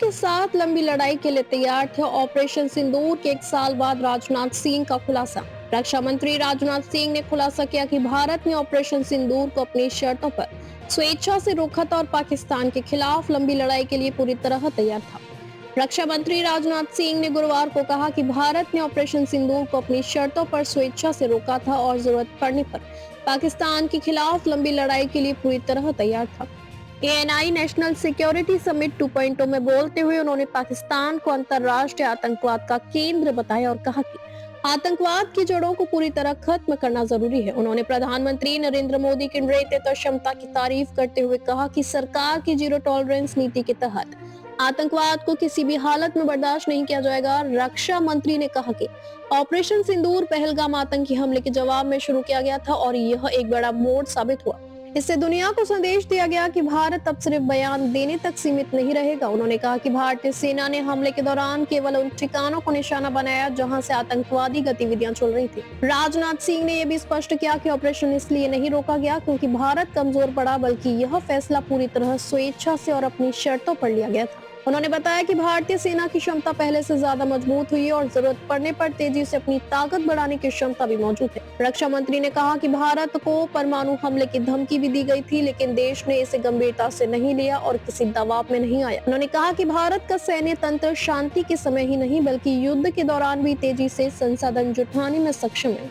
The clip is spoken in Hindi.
के साथ लंबी लड़ाई के लिए तैयार थे। ऑपरेशन सिंदूर के 1 साल बाद राजनाथ सिंह का खुलासा। रक्षा मंत्री राजनाथ सिंह ने खुलासा किया कि भारत ने ऑपरेशन सिंदूर को अपनी शर्तों पर स्वेच्छा से रोका था और पाकिस्तान के खिलाफ लंबी लड़ाई के लिए पूरी तरह तैयार था। रक्षा मंत्री राजनाथ सिंह ने गुरुवार को कहा कि भारत ने ऑपरेशन सिंदूर को अपनी शर्तों पर स्वेच्छा से रोका था और जरूरत पड़ने पर पाकिस्तान के खिलाफ लंबी लड़ाई के लिए पूरी तरह तैयार था। एएनआई नेशनल सिक्योरिटी समिट 2.0 में बोलते हुए उन्होंने पाकिस्तान को अंतर्राष्ट्रीय आतंकवाद का केंद्र बताया और कहा कि आतंकवाद की जड़ों को पूरी तरह खत्म करना जरूरी है। उन्होंने प्रधानमंत्री नरेंद्र मोदी की नेतृत्व क्षमता की तारीफ करते हुए कहा कि सरकार की जीरो टॉलरेंस नीति के तहत आतंकवाद को किसी भी हालत में बर्दाश्त नहीं किया जाएगा। रक्षा मंत्री ने कहा कि ऑपरेशन सिंदूर पहलगाम आतंकी हमले के जवाब में शुरू किया गया था और यह एक बड़ा मोड़ साबित हुआ। इससे दुनिया को संदेश दिया गया कि भारत अब सिर्फ बयान देने तक सीमित नहीं रहेगा। उन्होंने कहा कि भारतीय सेना ने हमले के दौरान केवल उन ठिकानों को निशाना बनाया जहां से आतंकवादी गतिविधियां चल रही थी। राजनाथ सिंह ने यह भी स्पष्ट किया कि ऑपरेशन इसलिए नहीं रोका गया क्योंकि भारत कमजोर पड़ा, बल्कि यह फैसला पूरी तरह स्वेच्छा से और अपनी शर्तों पर लिया गया था। उन्होंने बताया कि भारतीय सेना की क्षमता पहले से ज्यादा मजबूत हुई है और जरूरत पड़ने पर तेजी से अपनी ताकत बढ़ाने की क्षमता भी मौजूद है। रक्षा मंत्री ने कहा कि भारत को परमाणु हमले की धमकी भी दी गई थी, लेकिन देश ने इसे गंभीरता से नहीं लिया और किसी दबाव में नहीं आया। उन्होंने कहा कि भारत का सैन्य तंत्र शांति के समय ही नहीं बल्कि युद्ध के दौरान भी तेजी से संसाधन जुटाने में सक्षम है।